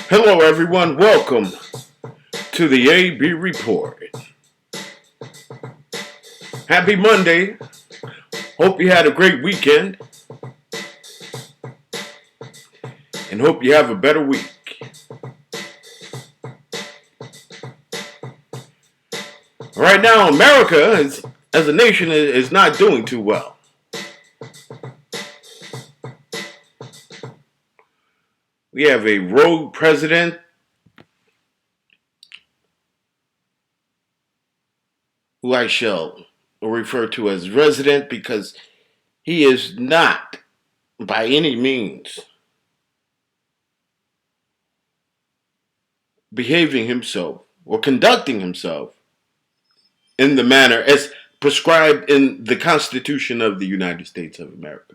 Hello, everyone. Welcome to the AB Report. Happy Monday. Hope you had a great weekend and hope you have a better week. Right now, America as a nation is not doing too well. We have a rogue president who I shall refer to as resident because he is not by any means behaving himself or conducting himself in the manner as prescribed in the Constitution of the United States of America.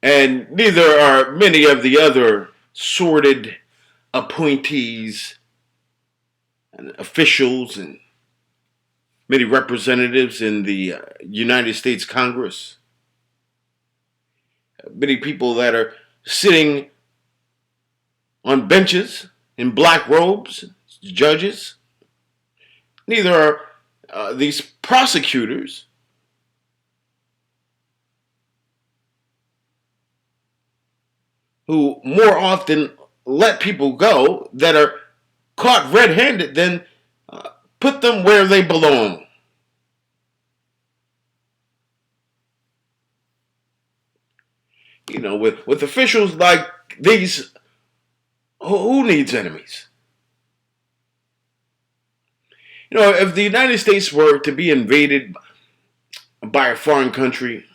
And neither are many of the other sordid appointees and officials and many representatives in the United States Congress. Many people that are sitting on benches in black robes, judges. Neither are these prosecutors who more often let people go that are caught red-handed than put them where they belong. You know, with officials like these, who needs enemies? You know, if the United States were to be invaded by a foreign country,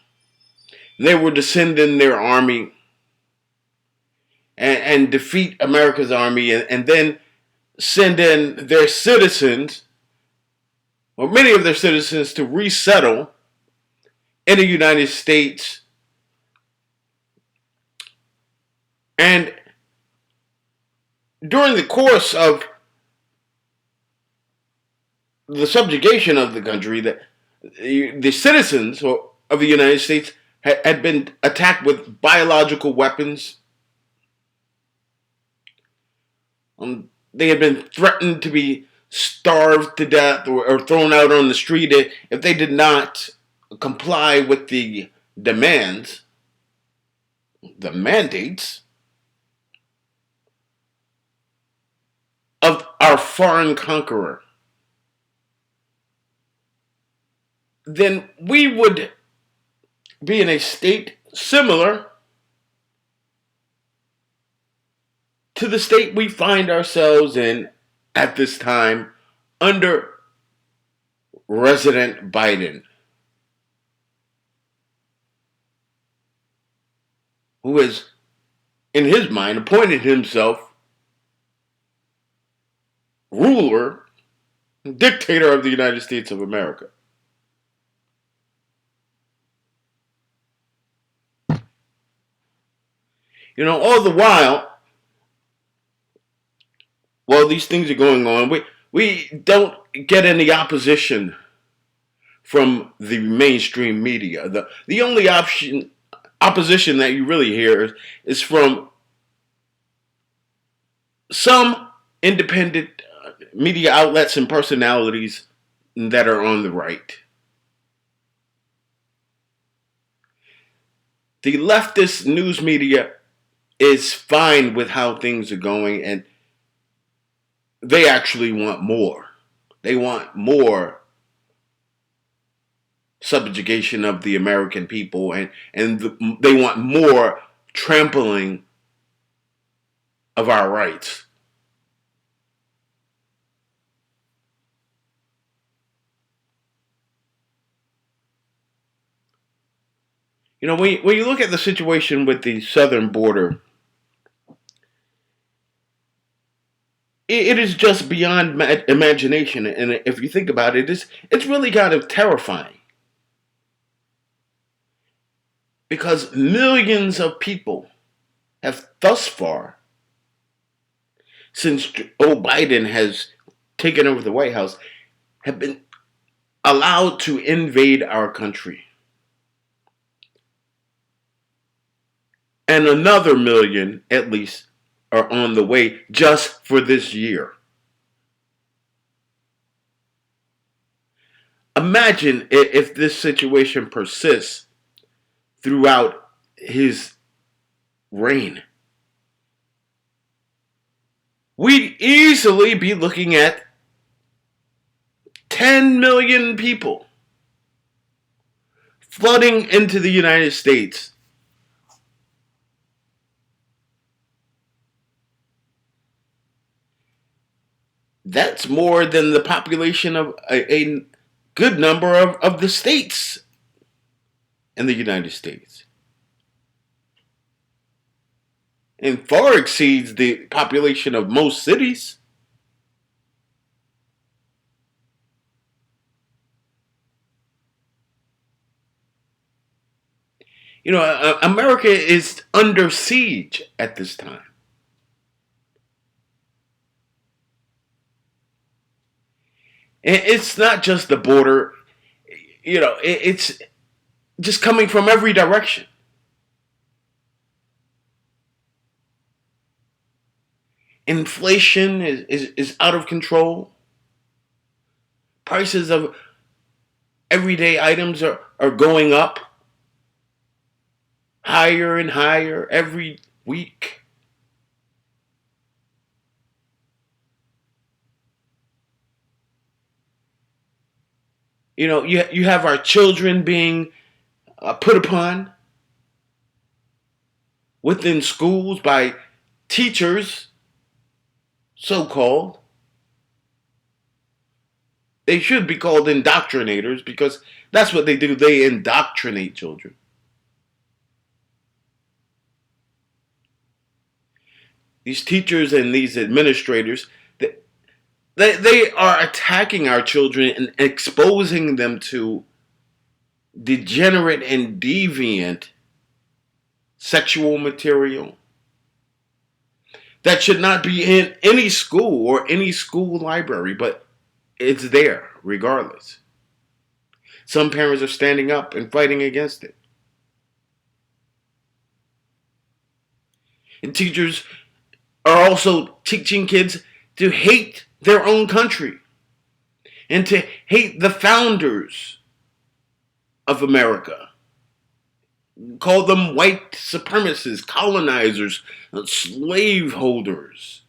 they were to send in their army and defeat America's army and then send in their citizens, or many of their citizens, to resettle in the United States. And during the course of the subjugation of the country, the citizens of the United States had been attacked with biological weapons. They had been threatened to be starved to death or thrown out on the street if they did not comply with the demands, the mandates of our foreign conqueror. Then we would be in a state similar to the state we find ourselves in at this time under President Biden, who has, in his mind, appointed himself ruler, dictator of the United States of America. You know, all the while these things are going on, we don't get any opposition from the mainstream media. The only opposition that you really hear is from some independent media outlets and personalities that are on the right. The leftist news media is fine with how things are going, and they actually want more. They want more subjugation of the American people, and they want more trampling of our rights. You know, when you look at the situation with the southern border, it is just beyond imagination. And if you think about it, it's really kind of terrifying. Because millions of people have thus far, since Joe Biden has taken over the White House, have been allowed to invade our country. and another million at least are on the way just for this year. Imagine if this situation persists throughout his reign. We'd easily be looking at 10 million people flooding into the United States. That's more than the population of a good number of the states in the United States. And far exceeds the population of most cities. America is under siege at this time. And it's not just the border, it's just coming from every direction. Inflation is out of control. Prices of everyday items are going up higher and higher every week. You have our children being put upon within schools by teachers, so called. They should be called indoctrinators because that's what they do. They indoctrinate children. These teachers and these administrators, they are attacking our children and exposing them to degenerate and deviant sexual material that should not be in any school or any school library, but it's there regardless. Some parents are standing up and fighting against it. And teachers are also teaching kids to hate their own country and to hate the founders of America. Call them white supremacists, colonizers, slave holders.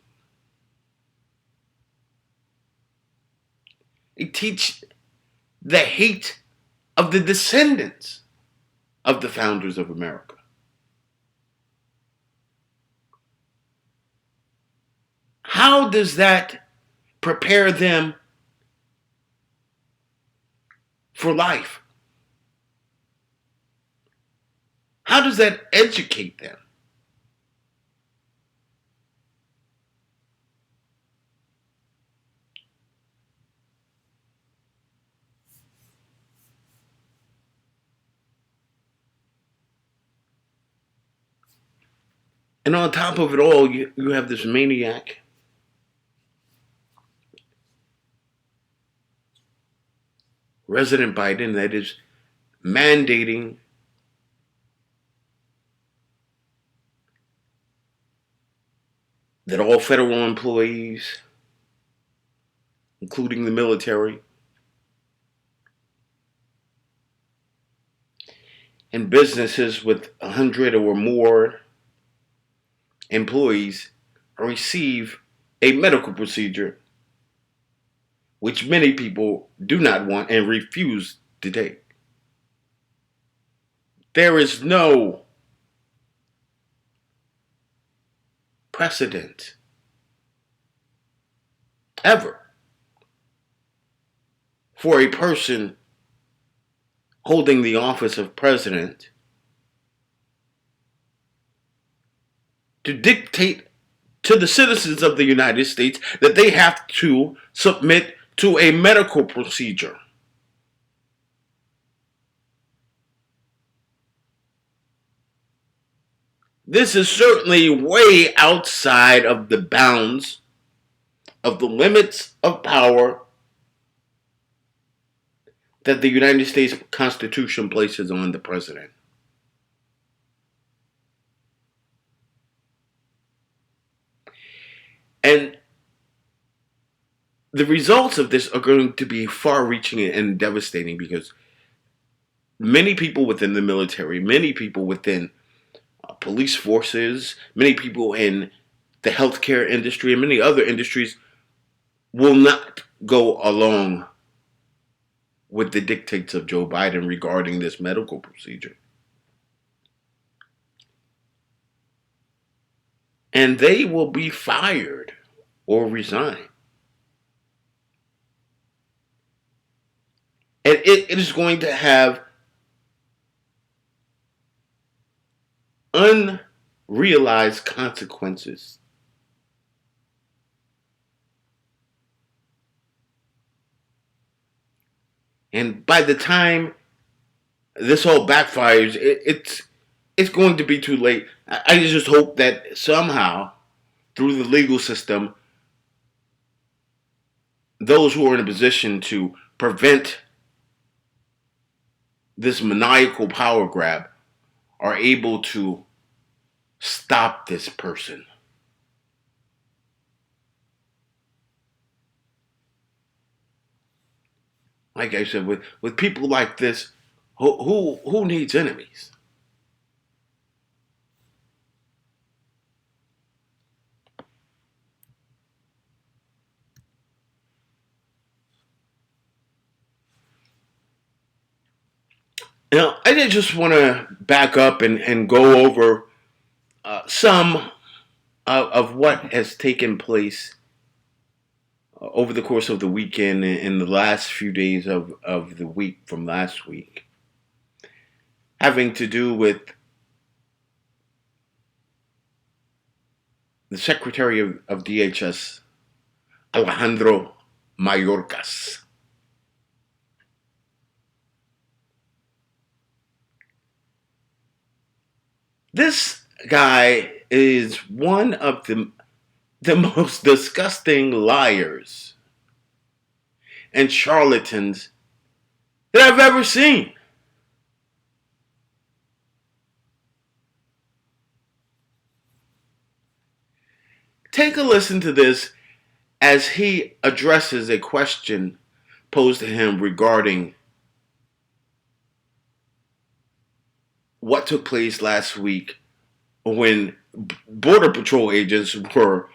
They teach the hate of the descendants of the founders of America. How does that prepare them for life? How does that educate them? And on top of it all, you have this maniac President Biden that is mandating that all federal employees, including the military and businesses with 100 or more employees, receive a medical procedure which many people do not want and refuse to take. There is no precedent ever for a person holding the office of president to dictate to the citizens of the United States that they have to submit to a medical procedure. This is certainly way outside of the bounds of the limits of power that the United States Constitution places on the president. And the results of this are going to be far-reaching and devastating because many people within the military, many people within police forces, many people in the healthcare industry, and many other industries will not go along with the dictates of Joe Biden regarding this medical procedure. And they will be fired or resign. And it is going to have unrealized consequences. And by the time this all backfires, it's going to be too late. I just hope that somehow, through the legal system, those who are in a position to prevent this maniacal power grab are able to stop this person. Like I said, with people like this, who needs enemies? Now, I just want to back up and go over some of what has taken place over the course of the weekend and in the last few days of the week from last week, having to do with the Secretary of DHS, Alejandro Mayorkas. This guy is one of the most disgusting liars and charlatans that I've ever seen. Take a listen to this as he addresses a question posed to him regarding what took place last week when Border Patrol agents were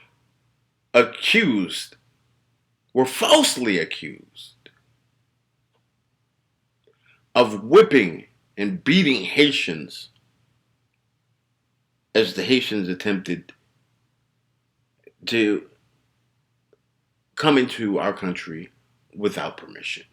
falsely accused of whipping and beating Haitians as the Haitians attempted to come into our country without permission.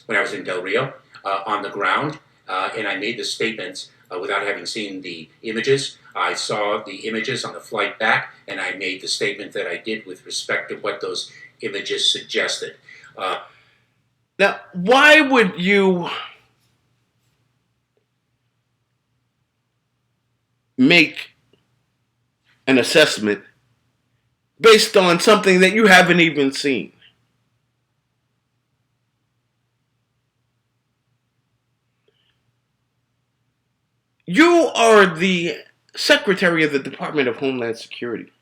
When I was in Del Rio on the ground, and I made the statements without having seen the images. I saw the images on the flight back, and I made the statement that I did with respect to what those images suggested. Now, why would you make an assessment based on something that you haven't even seen? You are the Secretary of the Department of Homeland Security.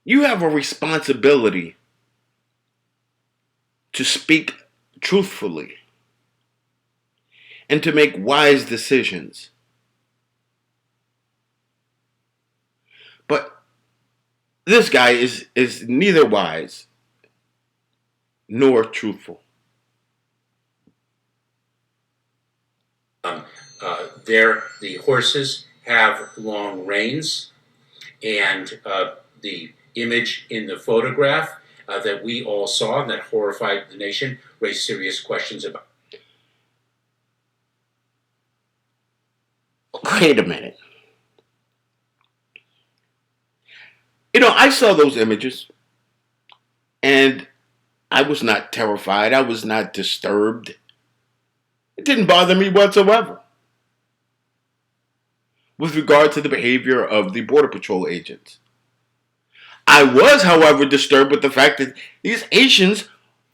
You have a responsibility to speak truthfully and to make wise decisions. But this guy is neither wise nor truthful. The horses have long reins, and the image in the photograph that we all saw and that horrified the nation raised serious questions about. Wait a minute. I saw those images and I was not terrified. I was not disturbed. It didn't bother me whatsoever with regard to the behavior of the Border Patrol agents. I was, however, disturbed with the fact that these Haitians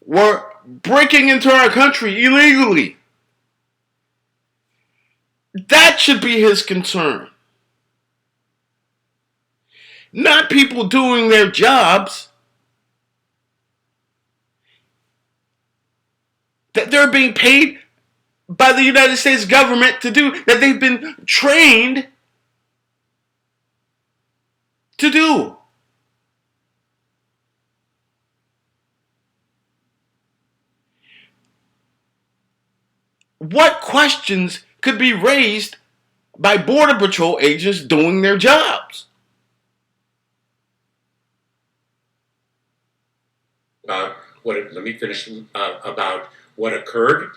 were breaking into our country illegally. That should be his concern. Not people doing their jobs that they're being paid by the United States government to do, that they've been trained to do. What questions could be raised by Border Patrol agents doing their jobs? Let me finish about what occurred.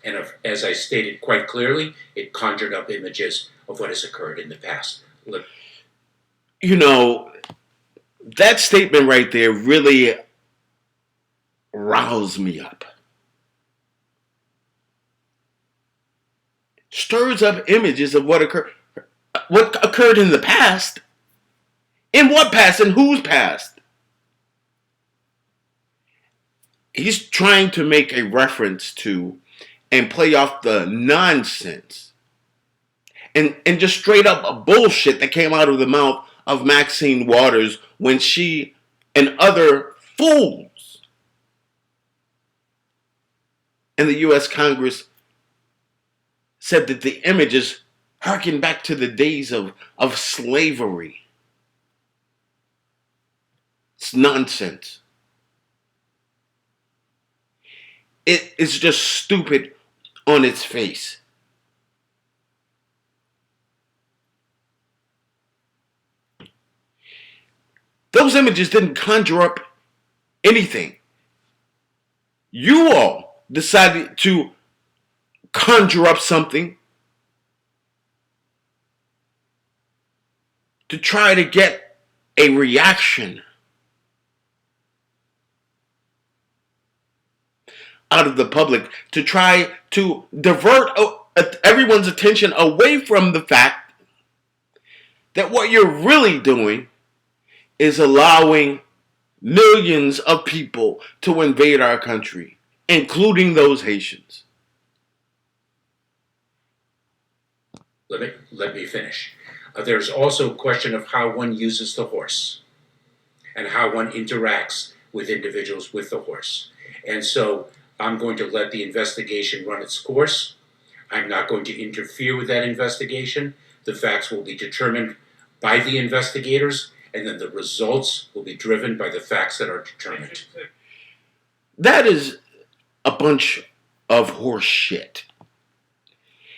And as I stated quite clearly, it conjured up images of what has occurred in the past. You know, that statement right there really riles me up. Stirs up images of what occurred in the past. In what past and whose past? He's trying to make a reference to and play off the nonsense and just straight up bullshit that came out of the mouth of Maxine Waters when she and other fools in the U.S. Congress said that the images harken back to the days of slavery. It's nonsense. It is just stupid on its face. Those images didn't conjure up anything. You all decided to conjure up something to try to get a reaction out of the public, to try to divert everyone's attention away from the fact that what you're really doing is allowing millions of people to invade our country, including those Haitians. Let me finish. There's also a question of how one uses the horse and how one interacts with individuals with the horse. And so I'm going to let the investigation run its course. I'm not going to interfere with that investigation. The facts will be determined by the investigators, and then the results will be driven by the facts that are determined. That is a bunch of horse shit.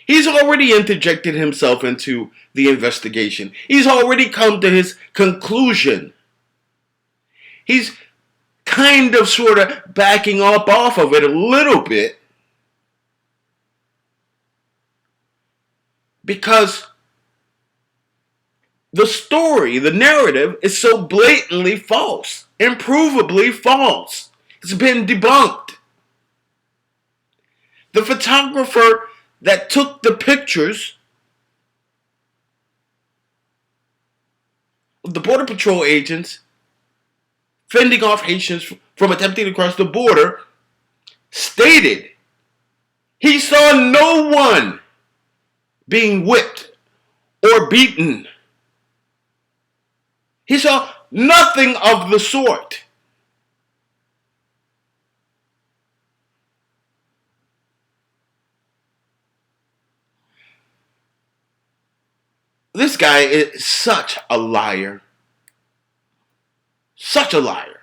He's already interjected himself into the investigation. He's already come to his conclusion. He's kind of sort of backing up off of it a little bit because the story, the narrative, is so blatantly false, improvably false. It's been debunked. The photographer that took the pictures of the Border Patrol agents fending off Haitians from attempting to cross the border stated he saw no one being whipped or beaten. He saw nothing of the sort. This guy is such a liar. Such a liar.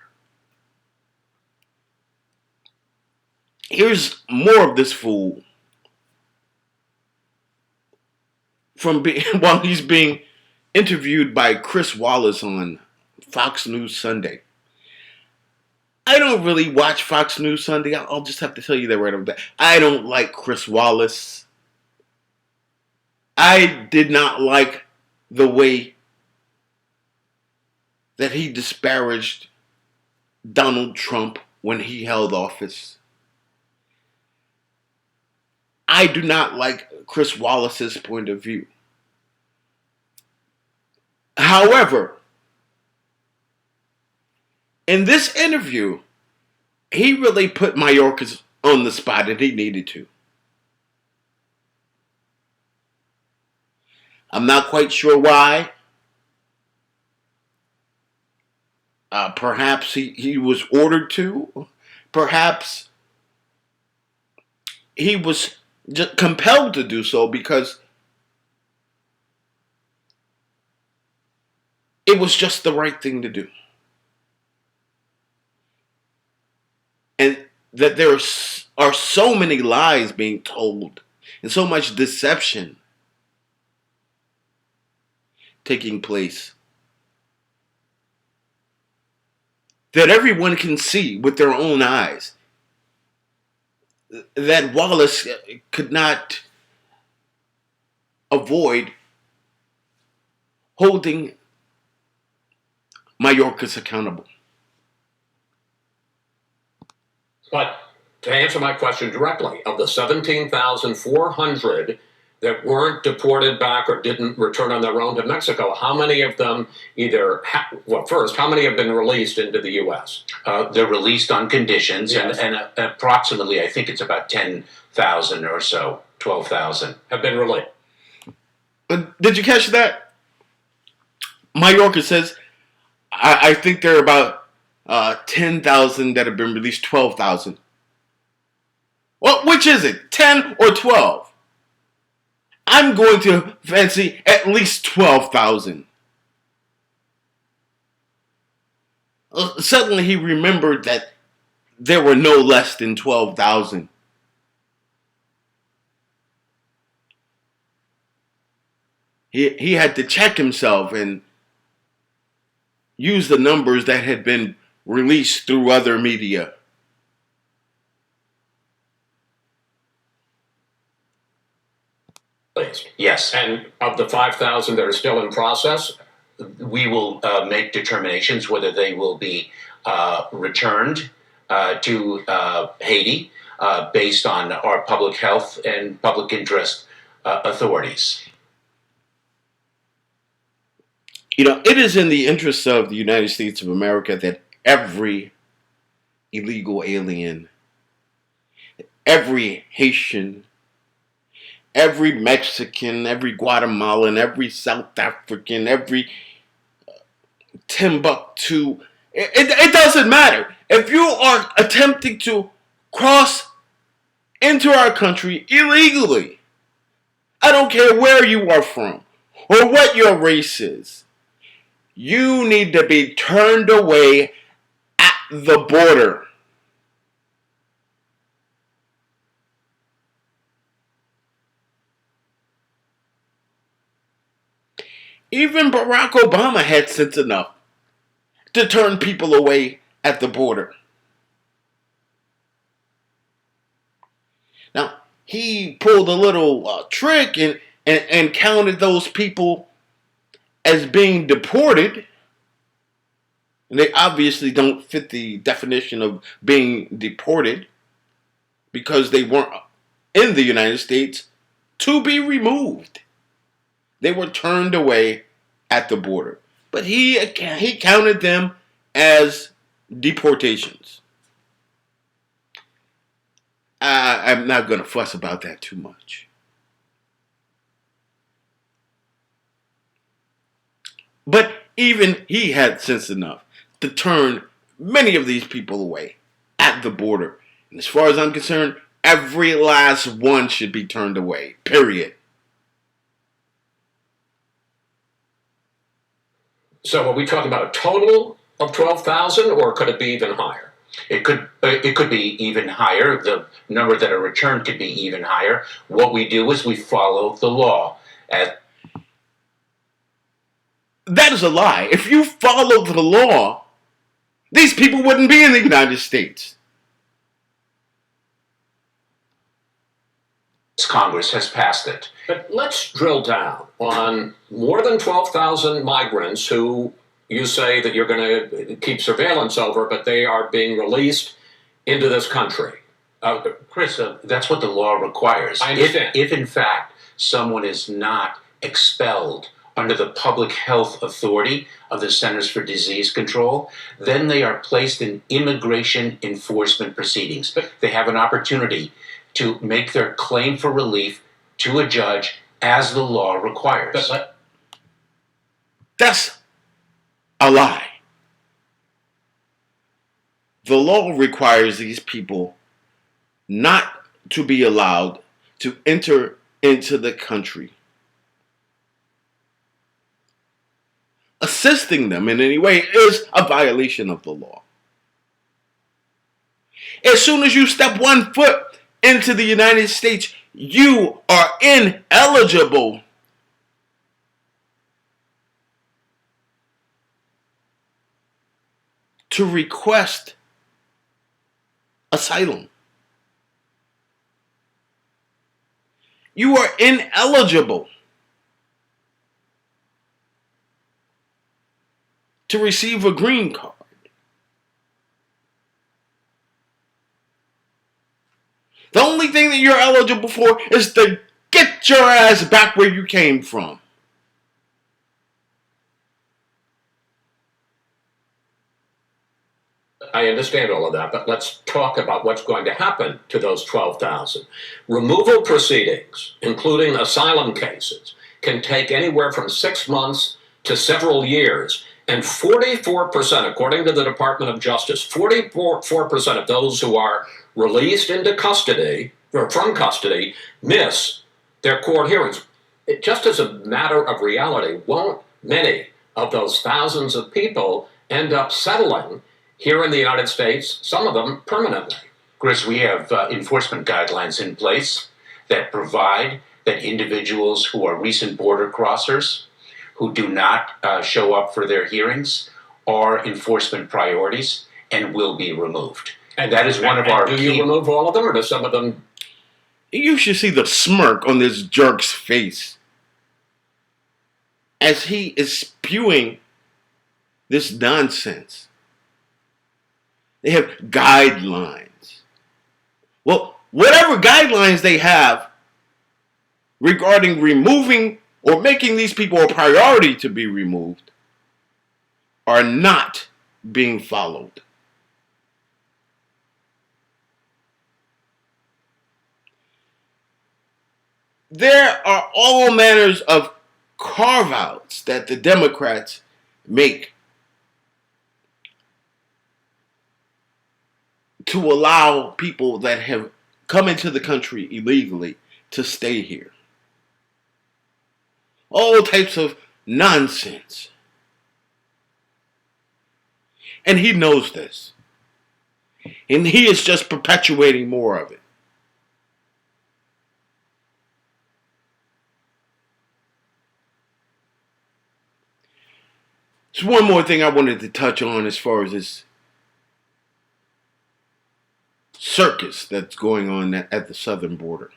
Here's more of this fool while he's being interviewed by Chris Wallace on Fox News Sunday. I don't really watch Fox News Sunday. I'll just have to tell you that right over there. I don't like Chris Wallace. I did not like the way that he disparaged Donald Trump when he held office. I do not like Chris Wallace's point of view. However, in this interview, he really put Mayorkas on the spot and he needed to. I'm not quite sure why. Perhaps he was ordered to. Perhaps he was just compelled to do so because it was just the right thing to do. And that there are so many lies being told and so much deception taking place that everyone can see with their own eyes that Wallace could not avoid holding Mayorkas accountable. But to answer my question directly, of the 17,400 that weren't deported back or didn't return on their own to Mexico, how many of them how many have been released into the U.S.? They're released on conditions, Yes. and approximately, I think it's about 10,000 or so, 12,000. Have been released. Did you catch that? Mayorkas says, I think there are about 10,000 that have been released, 12,000. Well, which is it, 10 or 12? I'm going to fancy at least 12,000. Suddenly he remembered that there were no less than 12,000. He had to check himself and use the numbers that had been released through other media. Yes. And of the 5,000 that are still in process? We will make determinations whether they will be returned to Haiti based on our public health and public interest authorities. You know, it is in the interest of the United States of America that every illegal alien, every Haitian, every Mexican, every Guatemalan, every South African, every Timbuktu, it doesn't matter. If you are attempting to cross into our country illegally, I don't care where you are from or what your race is, you need to be turned away at the border. Even Barack Obama had sense enough to turn people away at the border. Now, he pulled a little trick and counted those people as being deported. And they obviously don't fit the definition of being deported because they weren't in the United States to be removed. They were turned away at the border. But he counted them as deportations. I'm not going to fuss about that too much. But even he had sense enough to turn many of these people away at the border. And as far as I'm concerned, every last one should be turned away. Period. So are we talking about a total of 12,000, or could it be even higher? It could be even higher. The number that are returned could be even higher. What we do is we follow the law. That is a lie. If you followed the law, these people wouldn't be in the United States. Congress has passed it. But let's drill down on more than 12,000 migrants who you say that you're going to keep surveillance over, but they are being released into this country. Chris, that's what the law requires. I understand. If in fact someone is not expelled under the Public Health Authority of the Centers for Disease Control, then they are placed in immigration enforcement proceedings. They have an opportunity to make their claim for relief to a judge as the law requires. That's a lie. The law requires these people not to be allowed to enter into the country. Assisting them in any way is a violation of the law. As soon as you step one foot into the United States, you are ineligible to request asylum. You are ineligible to receive a green card. The only thing that you're eligible for is to get your ass back where you came from. I understand all of that, but let's talk about what's going to happen to those 12,000. Removal proceedings, including asylum cases, can take anywhere from 6 months to several years. And 44%, according to the Department of Justice, 44% of those who are released into custody, or from custody, miss their court hearings. Just as a matter of reality, won't many of those thousands of people end up settling here in the United States, some of them permanently? Chris, we have enforcement guidelines in place that provide that individuals who are recent border crossers, who do not show up for their hearings, are enforcement priorities and will be removed. And that is one of our Do you remove all of them, or do some of them? You should see the smirk on this jerk's face as he is spewing this nonsense. They have guidelines. Well, whatever guidelines they have regarding removing or making these people a priority to be removed are not being followed. There are all manners of carve-outs that the Democrats make to allow people that have come into the country illegally to stay here. All types of nonsense. And he knows this. And he is just perpetuating more of it. There's one more thing I wanted to touch on as far as this circus that's going on at the southern border.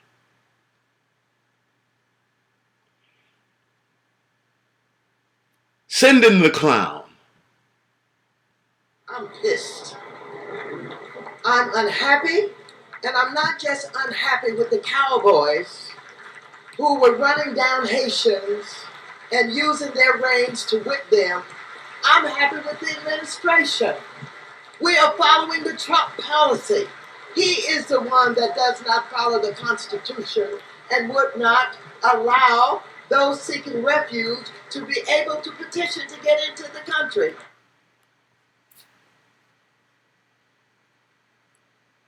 Send in the clown. I'm pissed. I'm unhappy, and I'm not just unhappy with the cowboys who were running down Haitians and using their reins to whip them. I'm happy with the administration. We are following the Trump policy. He is the one that does not follow the Constitution and would not allow those seeking refuge to be able to petition to get into the country.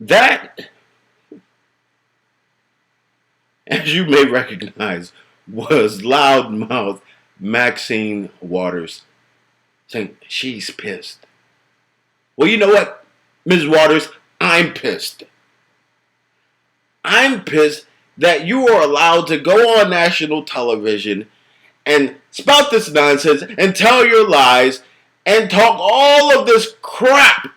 That, as you may recognize, was loudmouth Maxine Waters saying she's pissed. Well, you know what, Ms. Waters? I'm pissed. I'm pissed that you are allowed to go on national television and spout this nonsense and tell your lies and talk all of this crap.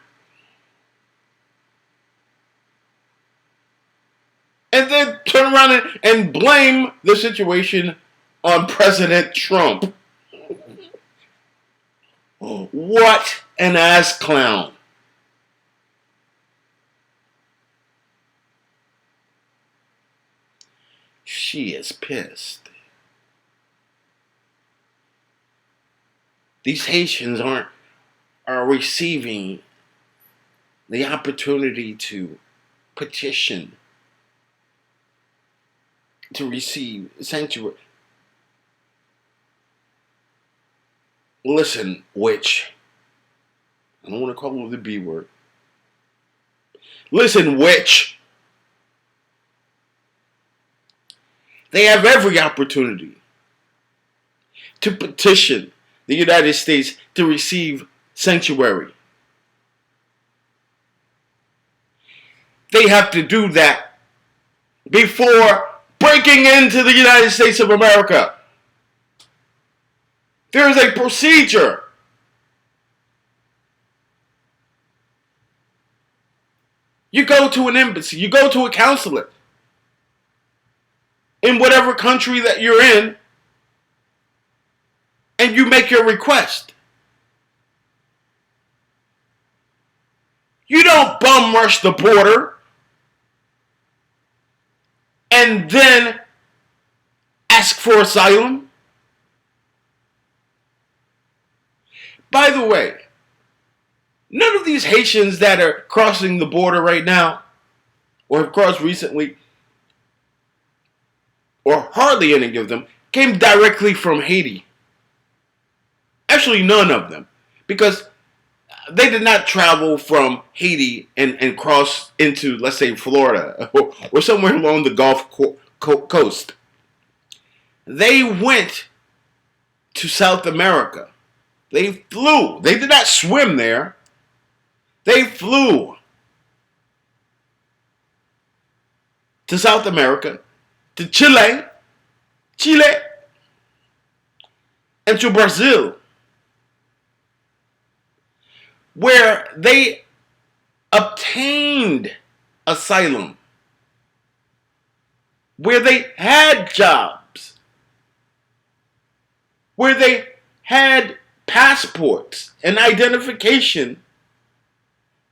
And then turn around and blame the situation on President Trump. What an ass clown. She is pissed. these Haitians are receiving the opportunity to petition to receive sanctuary. Listen, witch. I don't want to call her the B word. Listen, witch. They have every opportunity to petition the United States to receive sanctuary. They have to do that before breaking into the United States of America. There is a procedure. You go to an embassy, you go to a consulate in whatever country that you're in, and you make your request. You don't bum rush the border and then ask for asylum. By the way, none of these Haitians that are crossing the border right now, or have crossed recently, or hardly any of them, came directly from Haiti. Actually, none of them. Because they did not travel from Haiti and cross into, let's say, Florida or somewhere along the Gulf Coast. They went to South America. They flew. They did not swim there. They flew to South America, to Chile, and to Brazil, where they obtained asylum, where they had jobs, where they had passports and identification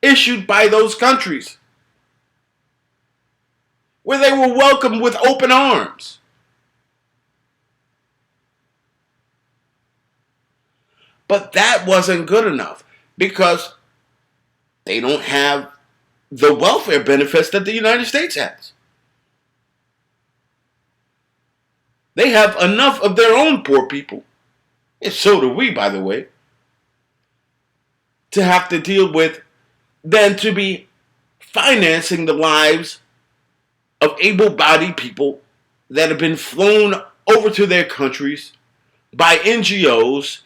issued by those countries, where they were welcomed with open arms. But that wasn't good enough because they don't have the welfare benefits that the United States has. They have enough of their own poor people, and so do we, by the way, to have to deal with than to be financing the lives of able-bodied people that have been flown over to their countries by NGOs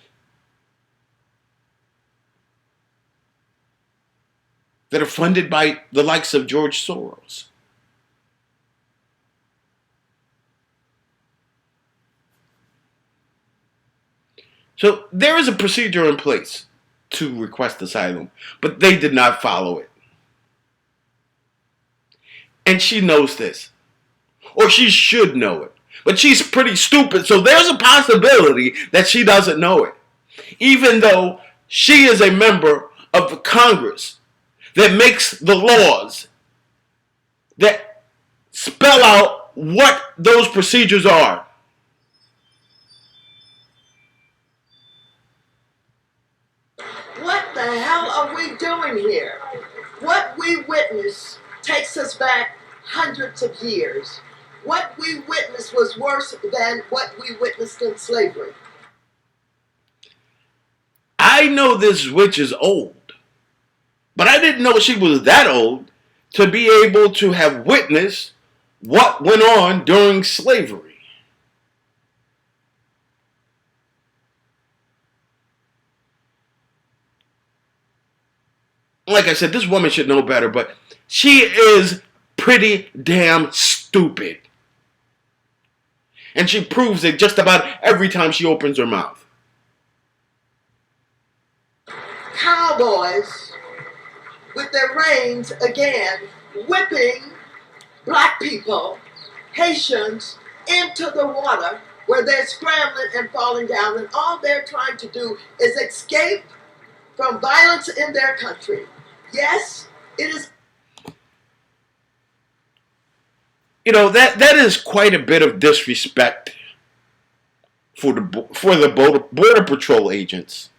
that are funded by the likes of George Soros. So there is a procedure in place to request asylum, but they did not follow it. And she knows this, or she should know it. But she's pretty stupid, so there's a possibility that she doesn't know it. Even though she is a member of the Congress that makes the laws that spell out what those procedures are. What the hell are we doing here? What we witnessed takes us back hundreds of years. What we witnessed was worse than what we witnessed in slavery. I know this witch is old, but I didn't know she was that old to be able to have witnessed what went on during slavery. Like I said, this woman should know better, but she is pretty damn stupid. And she proves it just about every time she opens her mouth. Cowboys with their reins again whipping black people, Haitians, into the water where they're scrambling and falling down, and all they're trying to do is escape from violence in their country. Yes, it is. You know, that is quite a bit of disrespect for the Border Patrol agents.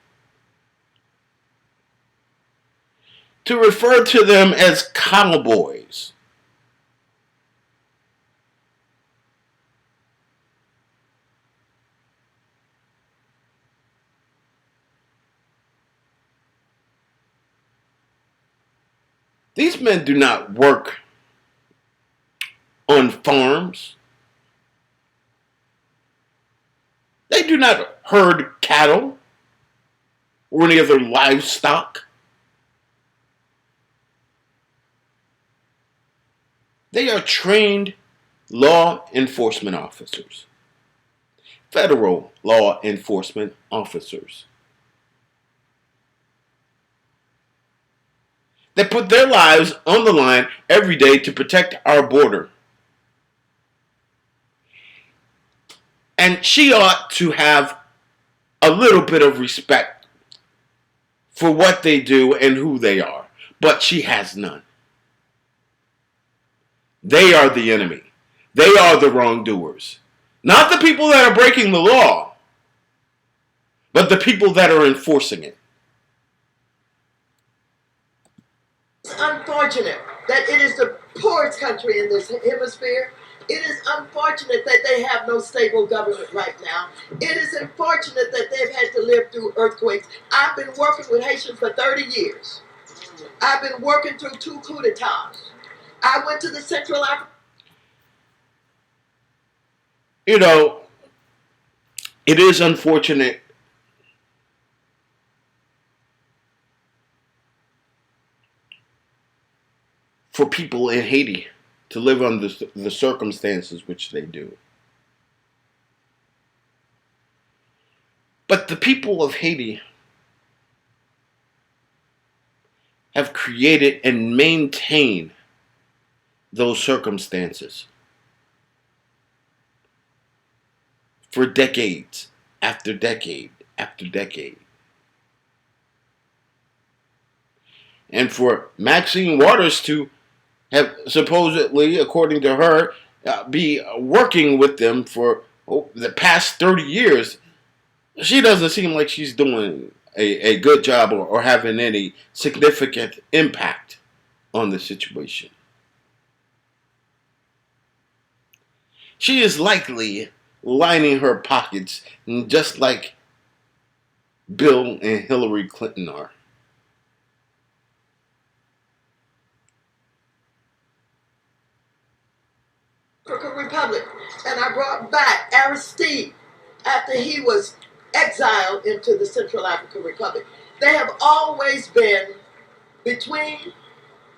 to refer to them as cowboys. These men do not work on farms. They do not herd cattle or any other livestock. They are trained law enforcement officers, federal law enforcement officers. They put their lives on the line every day to protect our border. And she ought to have a little bit of respect for what they do and who they are. But she has none. They are the enemy. They are the wrongdoers. Not the people that are breaking the law, but the people that are enforcing it. It's unfortunate that it is the poorest country in this hemisphere. It is unfortunate that they have no stable government right now. It is unfortunate that they've had to live through earthquakes. I've been working with Haitians for 30 years. I've been working through 2 coups d'etats. I went to the Central African. You know, it is unfortunate for people in Haiti to live under the circumstances which they do. But the people of Haiti have created and maintained those circumstances for decades after decade after decade. And for Maxine Waters to have supposedly, according to her, be working with them for the past 30 years, she doesn't seem like she's doing a good job or having any significant impact on the situation. She is likely lining her pockets just like Bill and Hillary Clinton are. African Republic, and I brought back Aristide after he was exiled into the Central African Republic. They have always been between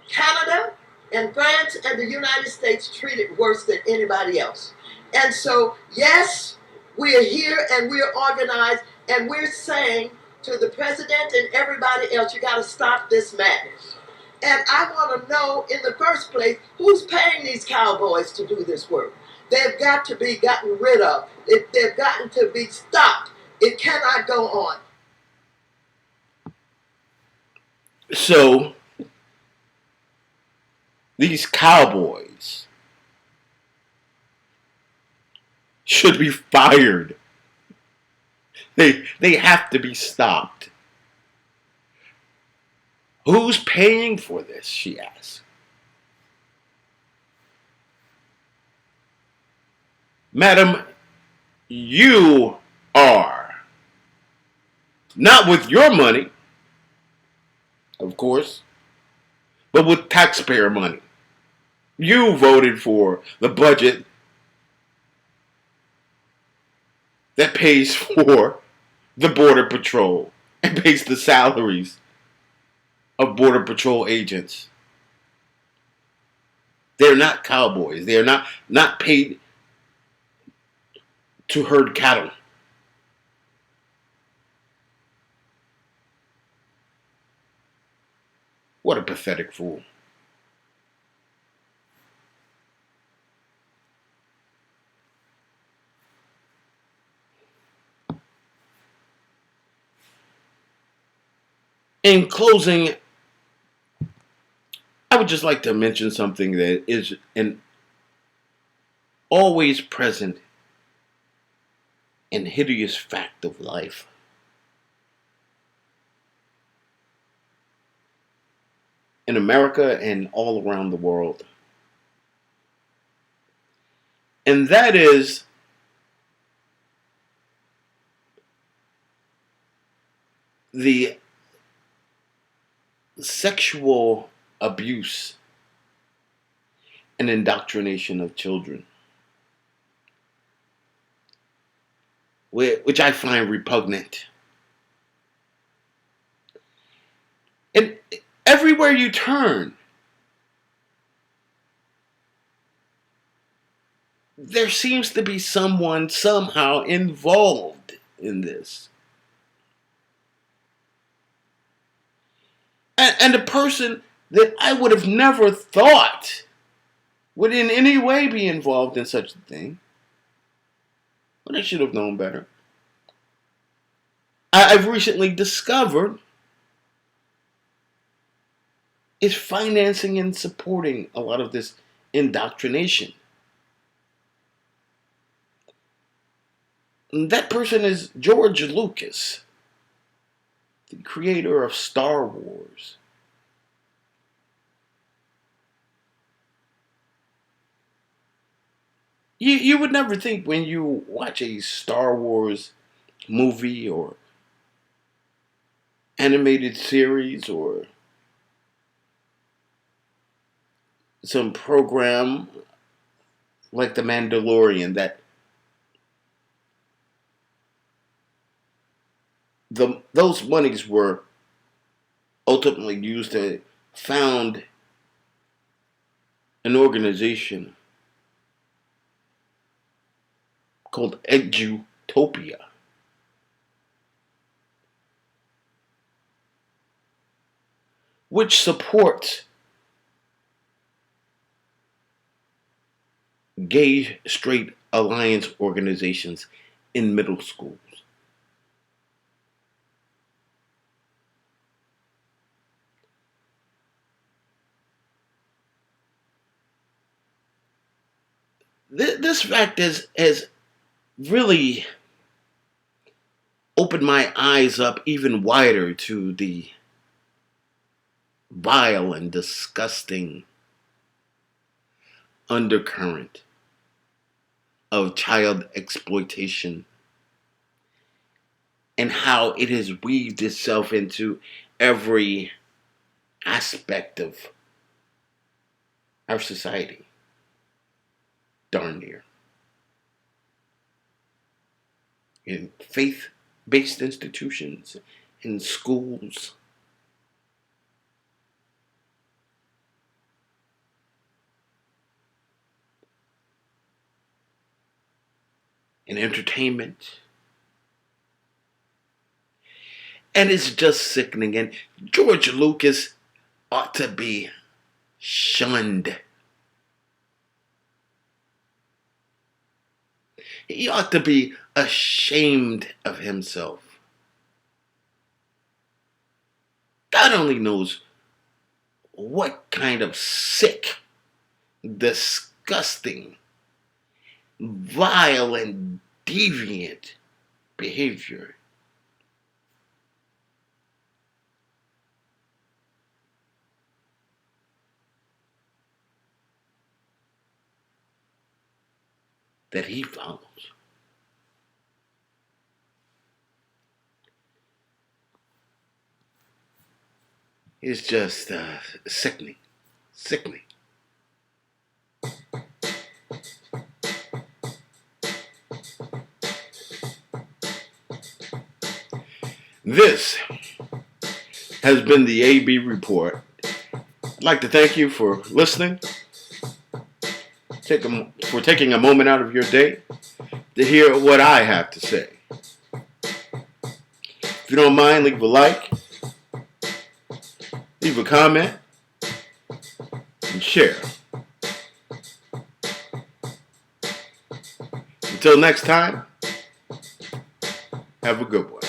Canada and France and the United States treated worse than anybody else. And so, yes, we are here and we're organized and we're saying to the president and everybody else, you got to stop this madness. And I want to know, in the first place, who's paying these cowboys to do this work? They've got to be gotten rid of. They've gotten to be stopped. It cannot go on. So, these cowboys should be fired. They have to be stopped. Who's paying for this, she asks. Madam, you are. Not with your money, of course, but with taxpayer money. You voted for the budget that pays for the Border Patrol and pays the salaries of Border Patrol agents. They're not cowboys. They are not paid to herd cattle. What a pathetic fool. In closing, I would just like to mention something that is an always present and hideous fact of life. in America and all around the world. And that is the sexual abuse and indoctrination of children, which I find repugnant. And everywhere you turn, there seems to be someone somehow involved in this. And a person that I would have never thought would in any way be involved in such a thing. But I should have known better. I've recently discovered is financing and supporting a lot of this indoctrination. And that person is George Lucas, the creator of Star Wars. You would never think when you watch a Star Wars movie or animated series or some program like The Mandalorian that those monies were ultimately used to found an organization called Edutopia, which supports gay straight alliance organizations in middle schools. This fact has really opened my eyes up even wider to the vile and disgusting undercurrent of child exploitation and how it has weaved itself into every aspect of our society. Darn near. In faith-based institutions, in schools, in entertainment. And it's just sickening. And George Lucas ought to be shunned. He ought to be ashamed of himself. God only knows what kind of sick, disgusting, vile, and deviant behavior that he follows. It's just sickening. Sickening. This has been the AB Report. I'd like to thank you for listening, for taking a moment out of your day to hear what I have to say. If you don't mind, leave a like, leave a comment, and share. Until next time, have a good one.